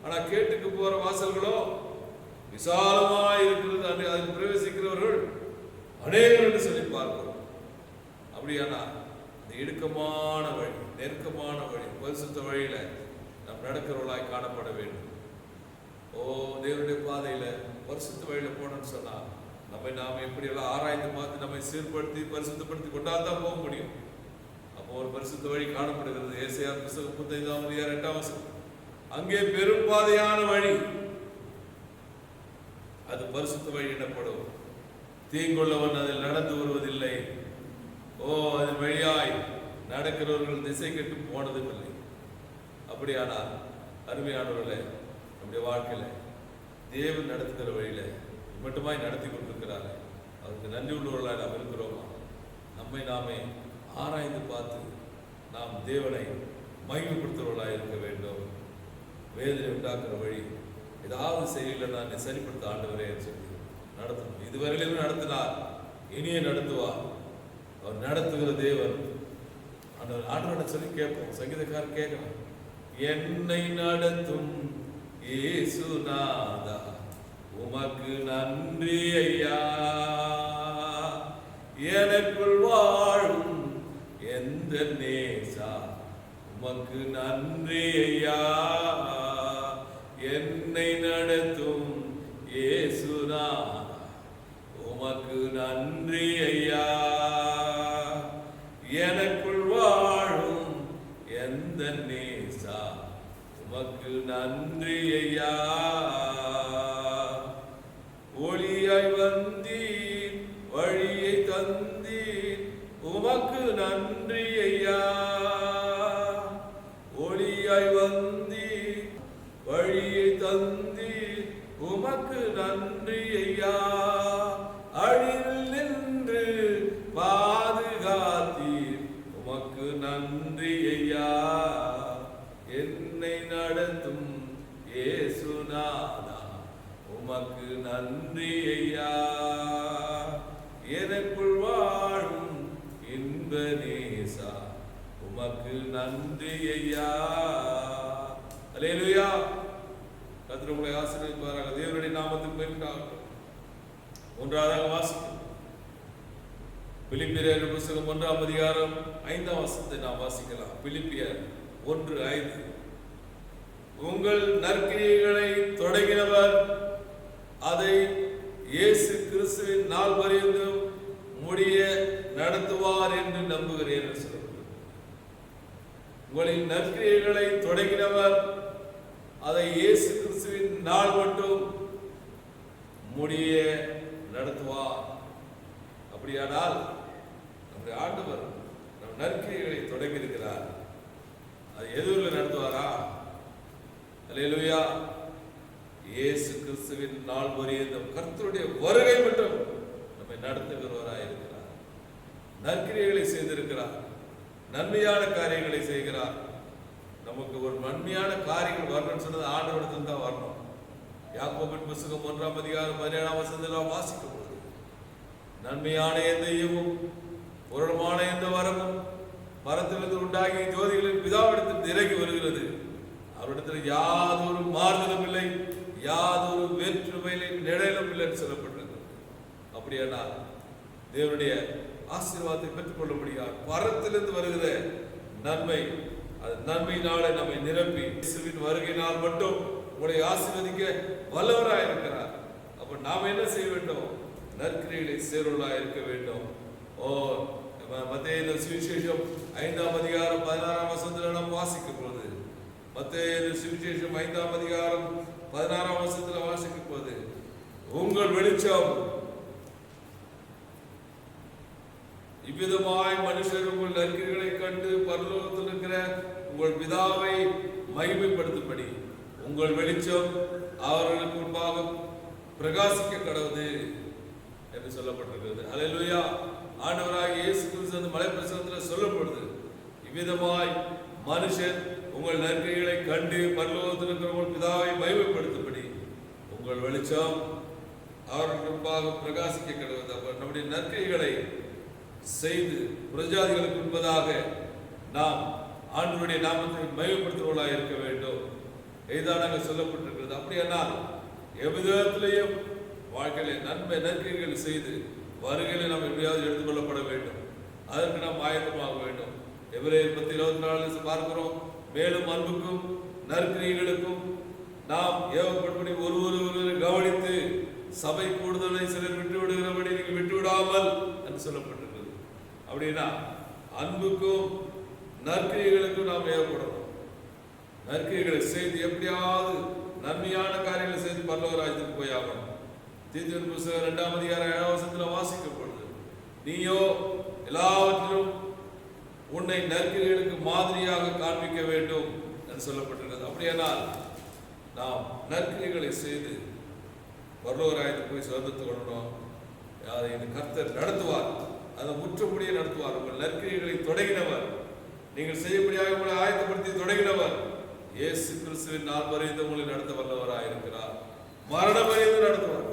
Speaker 1: ஆனா கேட்டுக்கு போற வாசல்களோ விசாலமாய் இருக்கிறது, அதில் பிரவேசிக்கிறவர்கள் அநேகர் என்று சொல்லி பார்க்கிறோம். அப்படியானா இந்த இடுக்கமான வழி, நெருக்கமான வழி, பரிசுத்த வழியில நாம் நடக்கிறவர்களாய் காணப்பட வேண்டும். தேவனுடைய பாதையில பரிசுத்த வழியில போனோம்னு சொன்னா நம்மை நாம எப்படி எல்லாம் ஆராய்ந்து பார்த்து நம்மை சீர்படுத்தி பரிசுத்தப்படுத்தி கொண்டாதான் போக முடியும். அப்போ ஒரு பரிசுத்த வழி காணப்படுகிறது. ஏசாயா புத்தகம் 35ஆம் அதிகாரம் 8ஆம் வசனம், அங்கே பெரும் பாதையான வழி, அது பரிசுத்த வழி எனப்படும். தீங்குள்ளவன் அதில் நடந்து வருவதில்லை. அதன் வழியாய் நடக்கிறவர்கள் திசை கெட்டு போனதும் இல்லை. அப்படியானால் அருமையானவர்களே, நம்முடைய வாழ்க்கையில தேவன் நடத்துகிற வழியில மட்டுமாய் நடத்தி கொண்டிருக்கிறார். அவருக்கு நன்றி உள்ளவர்களாக நாம் இருக்கிறோமா? நம்மை நாமே ஆராய்ந்து பார்த்து நாம் தேவனை மகிமைப்படுத்துகிறவர்களாக இருக்க வேண்டும். வேதனை உண்டாக்குற வழி ஏதாவது செய்யல, நான் சரிப்படுத்த ஆண்டவரே சொல்லி நடத்தணும். இதுவரையிலும் நடத்தினார், இனியே நடத்துவார். அவர் நடத்துகிற தேவன். ஆண்டவரை சொல்லி கேட்போம். சங்கீதக்காரர் கேட்கலாம், என்னை நடத்தும் இயேசுநாதா உமக்கு நன்றி ஐயா, எனக்குள் வாழும் எந்த நேசா உமக்கு நன்றி ஐயா, என்னை நடத்தும் இயேசுநாதா உமக்கு நன்றி ஐயா, எனக்குள் வாழும் எந்த நேசா உமக்கு நன்றி ஐயா, ஒளியாய் வந்தீர் வழியை தந்தீர் உமக்கு நன்றி ஐயா, ஒளியாய் வந்தீர் வழியை தந்தீர் உமக்கு நன்றி ஐயா, அழிவில் நின்று பாதுகாத்தீர் உமக்கு நன்றி ஐயா, என்னை நடத்தும் இயேசுநாதா உமக்கு நன்றி உமக்கு நன்றி ஐயா. அல்லேலூயா. கர்த்தர் உங்களை ஆசீர்வதிப்பாராக. தேவனுடைய நாமத்துக்கு மகிமையாகட்டும். ஒன்றாவதாக வாசிக்கும் பிலிப்பியர் புத்தகம் 1ஆம் அதிகாரம் 5ஆம் வசனத்தை நாம் வாசிக்கலாம். பிலிப்பியர் 1:5. உங்கள் நற்கிரியைகளை தொடங்கினவர் அதை இயேசு கிறிஸ்துவின் நாள் பரியந்தம் முடிய நடத்துவார் என்று நம்புகிறேன் என்று சொல்லப்படுகிறது. உங்களின் நற்கிரியைகளை தொடங்கினவர் அதை இயேசு கிறிஸ்துவின் நாள் மட்டும் முடிய நடத்துவார். அப்படியானால் நம்முடைய ஆண்டவர் நம் நற்கிரியைகளை தொடங்கி இருக்கிறார். அது எதுவில் நடத்துவாரா? அல்லேலூயா. இயேசு கிறிஸ்துவின் நாள் பரியந்தம் கர்த்தருடைய வருகை மட்டும் நம்மை நடத்துகிறவராய் இருக்கிறார். நற்கிரியைகளை செய்திருக்கிறார். நன்மையான காரியங்களை செய்கிறார். நமக்கு ஒரு நன்மையான காரியங்கள் வரணும்னு சொன்னது ஆண்டவரிடத்தில் தான் வரணும். யாக்கோபின் புத்தகம் 1ஆம் அதிகாரம் 17ஆம் வசனத்தில் வாசிக்கும் பொழுது நன்மையான எந்த ஈவும் பூரணமான எந்த வரமும் மரத்திலிருந்து உண்டாகி ஜோதிகளின் பிதாவிடத்தில் இறங்கி வருகிறது. அவரிடத்தில் யாதொரு மாறுதலும் இல்லை, யாதொரு வேற்றுமையிலும் நிழலும் இல்லை என்று சொல்லப்பட்டிருக்கிறது. அப்படியானால் தேவனுடைய ஆசீர்வாதத்தை பெற்றுக்கொள்ள முடியாது. பரத்திலிருந்து வருகிற நன்மை, அது நன்மையினாலே நம்மை நிரப்பி இயேசுவின் வருகையினால் மட்டும் உங்களை ஆசீர்வதிக்க வல்லவராய் இருக்கிறார். அப்ப நாம் என்ன செய்ய வேண்டும்? நற்கிரியைகளை சேர்வர்களாய் இருக்க வேண்டும். மத்தேயு சுவிசேஷம் 5ஆம் அதிகாரம் 16ஆம் வசனத்தில் நாம் வாசிக்கும் போது, மத்தேயு சுவிசேஷம் 5ஆம் அதிகாரம் 16ஆம் வசனத்தில் வாசிக்கும் போது, உங்கள் வெளிச்சம் இவ்விதமாய் மனுஷர் உங்கள் நற்கிரியைகளை கண்டு பரலோகத்தில் இருக்கிற உங்கள் பிதாவை மகிமைப்படுத்தும்படி உங்கள் வெளிச்சம் அவர்களுக்கு முன்பாக பிரகாசிக்க கடவுது என்று சொல்லப்பட்டிருக்கிறது. அல்லேலூயா. ஆண்டவராகிய இயேசு கிறிஸ்து அந்த மலைப்பிரசங்கத்தில் சொல்லப்படுது, இவ்விதமாய் மனுஷன் உங்கள் நற்கிரியைகளை கண்டு பரலோகத்தில் இருக்கிற உங்கள் பிதாவை மகிமைப்படுத்தும்படி உங்கள் வெளிச்சம் அவர்களுக்கு முன்பாக பிரகாசிக்க கடவுது. அப்ப நம்முடைய நற்கிரியைகளை செய்து புறஜாதிகளுக்கு முன்பதாக நாம் ஆண்டவருடைய நாமத்தை மகிமைப்படுத்துவர்களாக இருக்க வேண்டும். இதானாக சொல்லப்பட்டிருக்கிறது. அப்படியானால் எவ்விதத்திலையும் வாழ்க்கையில நற்கிரியைகள் செய்து வருகையில் நாம் எப்படியாவது எடுத்துக்கொள்ளப்பட வேண்டும். அதற்கு நாம் ஆயத்தமாக வேண்டும். எபிரேயர் 10:24 பார்க்கிறோம். மேலும் அன்புக்கும் நற்கிரியைகளுக்கும் நாம் ஏவப்படும்படி ஒருவரை கவனித்து சபை கூடுதலை சிலர் விட்டு விடுகிறபடி நீங்கள் விட்டு விடாமல் என்று சொல்லப்பட்டிருக்கிறது. அப்படின்னா அன்புக்கும் நற்கிரியைகளுக்கும் நாம் ஏவப்படணும். நற்கிரியைகளை செய்து எப்படியாவது நன்மையான காரியங்களை செய்து பரலோக ராஜ்யத்துக்கு போய் ஆகணும். தீத்துவின் புத்தகம் 2ஆம் அதிகாரம் 7ஆம் வசனத்தில் வாசிக்கும் பொழுது, நீயோ எல்லாவற்றிலும் உன்னை நற்கிரியைகளுக்கு மாதிரியாக காண்பிக்க வேண்டும் என்று சொல்லப்பட்டிருக்கிறது. அப்படியானால் நாம் நற்கிரியைகளை செய்து பரலோக ராஜ்யத்துக்கு போய் சொந்தத்துக் கொள்ளணும். அதை கர்த்தர் நடத்துவார். அதை முற்றுமுடிய நடத்துவார். உங்கள் நற்கிரியைகளை தொடங்கினவர், நீங்கள் செய்யப்படியாக உங்களை ஆயத்தப்படுத்தி தொடங்கினவர் இயேசு கிறிஸ்துவின் நாள் வரைந்து உங்களை நடத்த வல்லவராக இருக்கிறார். மரணம் வரைந்து நடத்துவார்.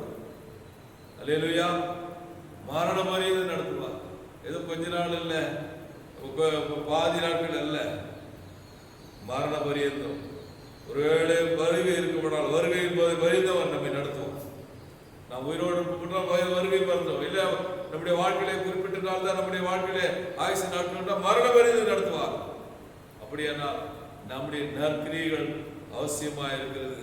Speaker 1: அல்லேலூயா. மரணம் வரைந்து நடத்துவார். ஏதோ கொஞ்ச நாள் இல்லை, பாதி நாட்கள் அல்ல, மரண பரியந்தம். ஒருவேளை வருகை இருக்கப்படால் வருகையின் போது வரைந்தவர் நம்மை நடத்துவோம். நாம் உயிரோடு வருகை மறந்தோம் இல்லை, நம்முடைய வாழ்க்கையிலே குறிப்பிட்ட நாள் தான் நம்முடைய வாழ்க்கையிலே ஆயுசு நாட்கள் மரண வரைந்து நடத்துவார். அப்படியானால் நம்முடைய நற்கிரியைகள் அவசியமாக இருக்கிறது.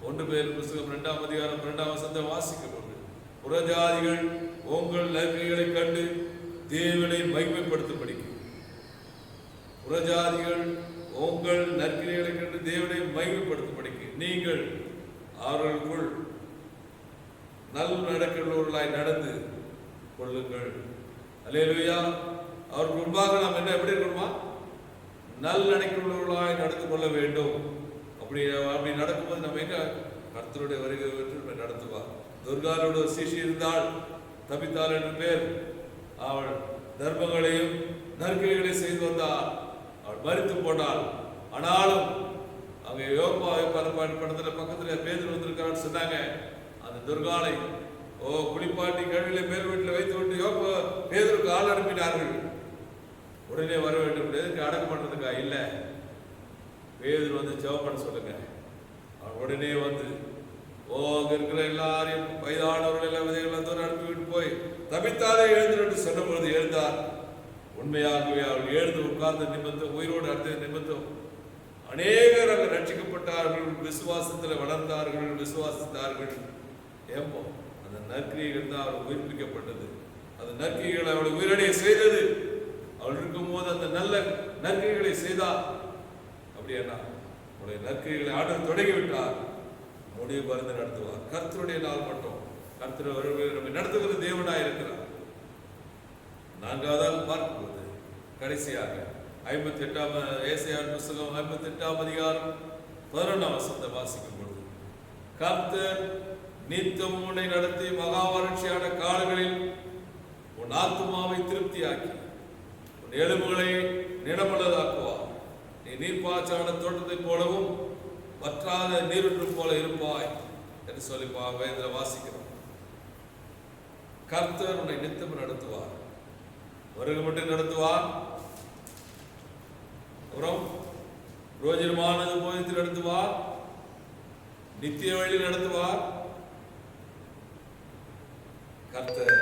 Speaker 1: 1 பேர் புத்தகம் 2ஆம் அதிகாரம் 2ஆம் வசனத்தை வாசிக்கும் பொழுது, புறஜாதிகள் உங்கள் நற்கிரியைகளை கண்டு தேவனை மகிமைப்படுத்தும்படி, புறஜாதிகள் உங்கள் நற்கிரியைகளை கண்டு தேவனை மகிமைப்படுத்தும்படிக்கு நீங்கள் அவர்களுக்குள் நல் நடக்கிறவர்களாய் நடந்து கொள்ளுங்கள். அல்லேலூயா. அவருக்கு முன்பாக நாம் என்ன எப்படி இருக்கணுமா? நல் நடக்கிறவர்களாய் நடந்து கொள்ள வேண்டும். அப்படி நடக்கும்போது நம்ம எங்க கர்த்தருடைய வருகை நடத்துவார். துர்காரோட சிஷி இருந்தால் தபித்தாள் என்று பேர். அவள் தர்மங்களையும் நற்கிரியைகளையும் செய்து வந்தாள். அவள் மரித்து போனாள். ஆனாலும் அங்கே யோகா படத்துல பக்கத்துல பேதர் வந்திருக்கான்னு சொன்னாங்க. அந்த துர்காலை குளிப்பாட்டி கழுவில பேர் வீட்டில் வைத்து விட்டு பேதருக்கு ஆள் அனுப்பினார்கள். உடனே வர வேண்டும். எதுக்கு? அடக்கம் பண்றதுக்கா? இல்லை, பேதுரு வந்து ஜெபம் பண்ண சொல்லுங்க. அவன் உடனே வந்து அங்க இருக்கிற எல்லாரையும் வயதானவர்கள் எல்லாம் விதைகள் தூரம் அனுப்பிவிட்டு போய் தபித்தாலே எழுந்து சொன்ன பொழுது எழுந்தார். உண்மையாகவே அவள் எழுந்து உட்கார்ந்த நிமித்தம், உயிரோடு அடுத்த நிமித்தம் அநேகர் அங்கு ரட்சிக்கப்பட்டார்கள், விசுவாசத்தில் வளர்ந்தார்கள், விசுவாசித்தார்கள். ஏப்போ அந்த நற்கிரிகள் தான் அவள் உயிர்ப்பிக்கப்பட்டது. அந்த நற்கிரிகள் அவளை உயிரடைய செய்தது. அவள் இருக்கும் போது அந்த நல்ல நற்கிரிகளை செய்தார். அப்படின்னா அவளுடைய நற்கிரிகளை ஆண்டவர் தொடங்கிவிட்டார். முடிவு பருந்து நடத்துவார். கர்த்தருடைய நாள் மட்டும் கர்த்தர் நடத்துகிற தேவனாய் இருக்கிறார். நான்காவது பார்க்கும்போது கடைசியாக 58 ஏசாயா புத்தகம் 58 அதிகாரம் 11 வசனத்தை வாசிக்கும் பொழுது, கர்த்தர் நித்தம் உன்னை நடத்தி மகா வறட்சியான காலங்களில் உன் ஆத்துமாவை திருப்தியாக்கி உன் எலும்புகளை நிலமுள்ளதாக்குவார். நீ நீர்ப்பாய்ச்சான தோட்டத்தை போலவும் வற்றாத நீரூற்று போல இருப்பாய் என்று சொல்லி வேதத்தில் வாசிக்கிறோம். கர்த்தர் உன்னை நித்தம் நடத்துவார். வருகை மட்டும் நடத்துவார், அப்புறம் ரோஜனமானது போதித்து நடத்துவார், நித்திய வழி நடத்துவார். கர்த்தர்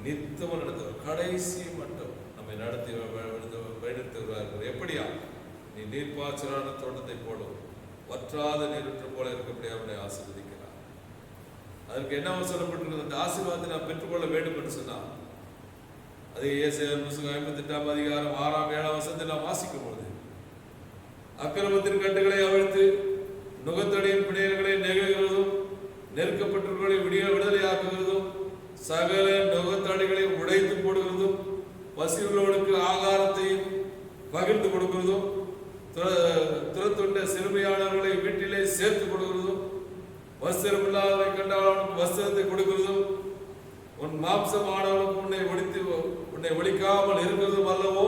Speaker 1: நித்தம் நடத்துவார். கடைசி மட்டும் நம்மை நடத்தி வழிநடத்துகிறார்கள். எப்படியா? நீ நீர்ப்பாய்ச்சலான தோட்டத்தை போலும் வற்றாத நீரூற்று போல இருக்கப்படி அவனை ஆசீர்வதிக்கிறார். அதற்கு என்ன சொல்லப்பட்டிருக்கிறது? அந்த ஆசீர்வாதத்தை நாம் பெற்றுக்கொள்ள வேண்டும் என்று சொன்னார். அது ஏசாயா புத்தகம் 58 அதிகாரம் 6-7 வசனத்தை நாம் வாசிக்கும் பொழுது, அக்கிரமத்தின் கட்டுகளை அவிழ்த்து நுகத்தடியின் பிணையல்களை நெகிழ்கிறதும் நெருக்கப்பட்டவர்களை விடுதலையாக்குகிறதும் சகல நுகத்தடிகளை உடைத்து போடுகிறதும் பசியுள்ளவர்களுக்கு ஆகாரத்தையும் பகிர்ந்து கொடுக்கிறதும் துரத்துண்ட சிறுமையானவர்களை வீட்டிலே சேர்த்து கொடுக்கிறதும் வஸ்திரம் இல்லாதவரை கண்டாலும் வஸ்திரத்தை கொடுக்கிறதும் உன் மாம்சமானவனுக்கு உன்னை ஒழிக்காமல் இருக்கிறதும் அல்லவோ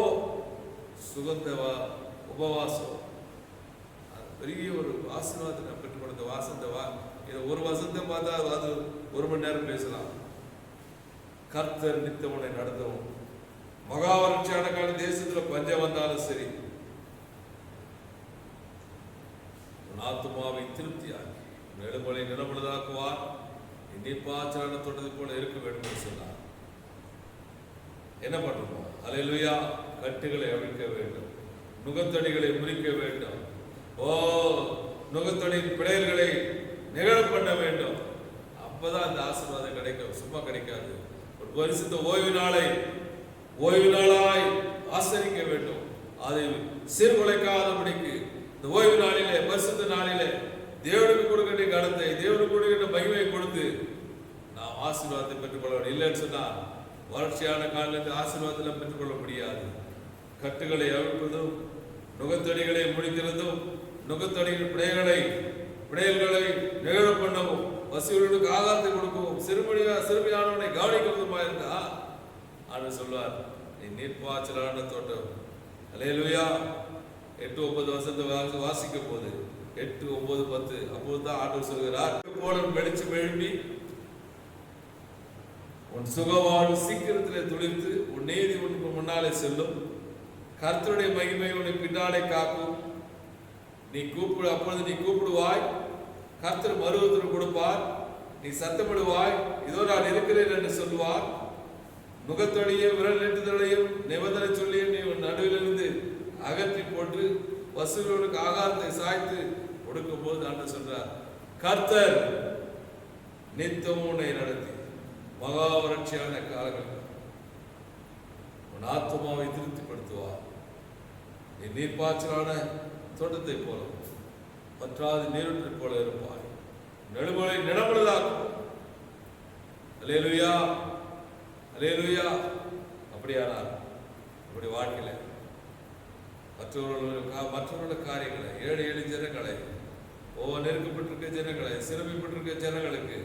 Speaker 1: சுகந்த உபவாசம். பெரிய ஒரு ஆசீர்வாதத்தை நான் பெற்றுக்கொண்ட இதை ஒரு வசனத்தை பார்த்தா அது 1 மணி நேரம் பேசலாம். கர்த்தர் நித்தம் உன்னை நடத்தவும். மகா வறட்சியான கால தேசத்துல பஞ்சம் வந்தாலும் சரி, ஆத்துமாவை திருப்தியாக்கி நெடுமலை நிலமுள்ளதாக்குவார். நீர்ப்பாய்ச்சலான தோட்டத்தை போல இருக்க வேண்டும் என்று சொன்னார். என்ன பண்ணணும்? அல்லேலூயா. கட்டுகளை அவிழ்க்க வேண்டும், நுகத்தடிகளை முறிக்க வேண்டும், நுகத்தடியின் பிழைகளை நிகழ பண்ண வேண்டும். அப்பதான் அந்த ஆசீர்வாதம் கிடைக்கும். சும்மா கிடைக்காது. ஒரு பரிசுத்த ஓய்வு நாளாய் ஆசரிக்க வேண்டும். அதை சீர்குலைக்காதபடிக்கு இந்த ஓய்வு நாளிலே, பரிசுத்த நாளிலே தேவனுக்கு கொடுக்கின்ற கடத்தை, தேவனுக்கு கொடுக்கின்ற மகிமையை கொடுத்து நாம் ஆசீர்வாதத்தை பெற்றுக்கொள்ள வேண்டும். இல்லைன்னு சொன்னா வறட்சியான காலத்தில் ஆசீர்வாதத்தை பெற்றுக்கொள்ள முடியாது. கட்டுகளை அவிழ்ப்பதும் நுகத்தடிகளை முடிக்கிறதும் நுகத்தடியின் பிழைகளை நிகழ பண்ணவும் பசிகளுக்கு ஆகாரத்தை கொடுக்கவும் சிறுமியானவனை கவனிக்கிறதுமா இருந்தா ஆண்டு சொல்வார், நீ நீர்ப்பாய்ச்சலான தோட்டம். அல்லேலூயா. 8-9 வசனத்தை வாசிக்கும் போது 8-9-10 அப்போதுதான் ஆண்டவர் சொல்கிறார், போல வெளிச்சம் எழுப்பி உன் சுகவாழ்வு சீக்கிரத்திலே துளிர்த்து உன் நீதி உனக்கு முன்னாலே செல்லும். கர்த்தருடைய மகிமை உன்னை பின்னாலே காக்கும். அப்பொழுது நீ கூப்பிடுவாய், கர்த்தர் மறுஉத்தரவு கொடுப்பார். நீ சத்தமிடுவாய், இதோ நான் இருக்கிறேன் என்று சொல்லுவார். நுகத்தொடையும் விரல் நீட்டுதலையும் நிபந்தனை சொல்லியும் நீ உன் நடுவிலிருந்து அகற்றி போட்டு வசூலுக்கு ஆகாரத்தை சாய்த்து கொடுக்கும் போது ஆண்டவர் சொல்றார், கர்த்தர் நித்தம் உன்னை நடத்தி மகா வறட்சியான காலங்கள் உன் ஆத்துமாவை திருப்திப்படுத்துவார். நீ நீர்ப்பாய்ச்சலான தோட்டத்தை போல பற்றாது நீரூற்றை போல இருப்பாய். நெடுமலை நிலமுள்ளதாக்கும். அல்லேலூயா, அல்லேலூயா. அப்படியானால் அப்படி வாழ்க்கையில மற்றவர்களுடைய காரியங்களை, ஏழை எளிய ஜனங்களை, நெருக்கப்பட்டிருக்க ஜனங்களை, சிரமப்பட்டிருக்க ஜனங்களுக்கு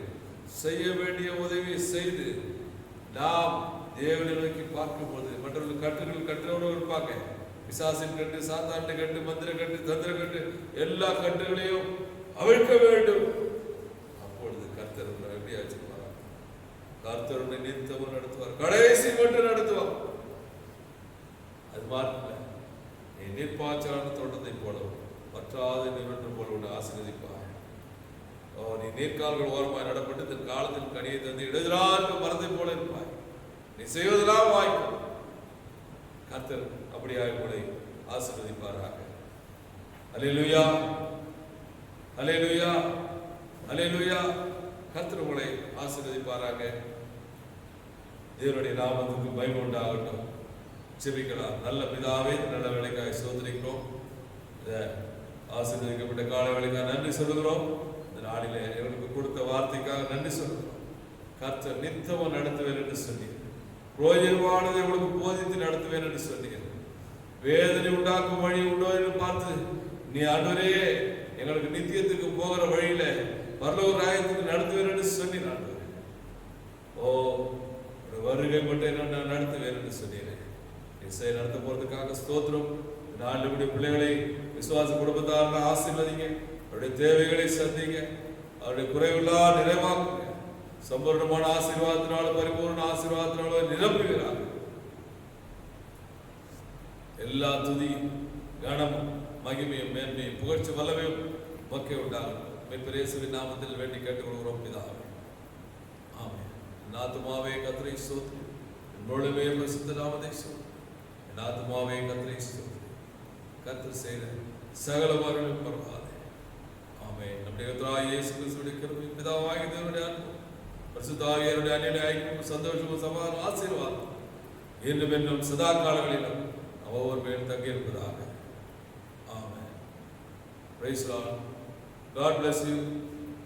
Speaker 1: செய்ய வேண்டிய உதவி செய்து நாம் தேவனை நோக்கி பார்க்கும்போது மற்றவர்கள் கட்டுறவர்கள் இருப்பாங்க. பிசாசின் கட்டு, சாத்தாண்ட கட்டு, மந்திர கட்டு, தந்திர கட்டு, எல்லா கட்டுகளையும் அவிழ்க்க வேண்டும். அப்பொழுது கர்த்தர் எப்படி ஆச்சுப்பார்? கர்த்தருடைய நித்தமும் நடத்துவார், கடைசி மட்டும் நடத்துவார். அது மாத்திர நீ நீர்ப்பாய்ச்சலான தோட்டத்தை போலவும் பற்றாத நிறுவன போல உன்னை ஆசீர்வதிப்பார். நீ நீர்க்கால்கள் ஓரமாய் நடப்பட்டு தன் காலத்தில் கனியை தந்து இடதுராக மரத்தை போல இருப்பாய். நீ செய்வதெல்லாம் வாய்க்கும். கர்த்தர் அப்படியாக உங்களை ஆசீர்வதிப்பாராக. அல்லேலூயா, அல்லேலூயா, அல்லேலூயா. கர்த்தர் உங்களை ஆசீர்வதிப்பாராக. தேவனுடைய நாமத்துக்கு மகிமை உண்டாகட்டும். ஜெபிக்கலாம். நல்ல பிதாவே, நல்ல வேலைக்காக சோதரிக்கிறோம். ஆசீர்வதிக்கப்பட்ட கால வேலைக்காக நன்றி சொல்லுகிறோம். இந்த நாளிலே எங்களுக்கு கொடுத்த வார்த்தைக்காக நன்றி சொல்லுகிறோம். கர்த்தர் நித்தமும் நடத்துவேன் என்று சொன்னீர். பிரயோஜனமானதை உங்களுக்கு போதித்து நடத்துவேன் என்று சொன்னீர். வேதனை உண்டாக்கும் வழி உண்டோ என்று பார்த்து நீ ஆண்டவரே எங்களுக்கு நித்தியத்துக்கு போகிற வழியில பரலோக ராயத்துக்கு நடத்துவேன் என்று சொன்னீர். ஆண்டவரே, ஒரு வருகை மட்டும் நான் நடத்துவேன் என்று சொன்னீர். இசை நடத்த போறதுக்காக ஸ்தோத்திரம். நாளுடைய பிள்ளைகளை விசுவாச குடும்பத்தார ஆசீர்வதிங்க. அவருடைய தேவைகளை சந்திங்க. அவருடைய குறைவெல்லாம் நிறைவாக்குங்க. சம்பூர்ணமான ஆசீர்வாதத்தினாலும் பரிபூர்ண ஆசீர்வாதத்தினாலும் நிரப்புகிறார். எல்லா துதியும் கனமும் மகிமையும் மேன்மையும் புகழ்ச்சி வல்லமையும் மக்கள் உண்டாகும். மெய்ப்பரேசுவின் நாமத்தில் வேண்டி கேட்டுக்கொள்கிறோம் பிதாவே. ஆமென். என் ஆத்துமாவே கர்த்தரை ஸ்தோத்திரி, என் முழுமே பரிசுத்த நாமத்தை ஸ்தோத்திரி. என் ஆத்துமாவே கர்த்தரை ஸ்தோத்திரி. கர்த்தர் செய்த சகல மரணம் பரவாதே. ஆமென். நம்முடைய கர்த்தராகிய இயேசு கிறிஸ்துவின் கிருபை, பிதாவாகிய தேவனுடைய அன்பு, பரிசுத்த ஆவியானவருடைய அன்பின் ஐக்கியமும் சந்தோஷமும் சமாதானமும் ஆசீர்வாதம் என்றும் என்றும் சதா காலங்களிலும் ஒவ்வொரு மேலும் தங்கியிருப்பதாக. ஆமென். Praise the Lord. God bless you.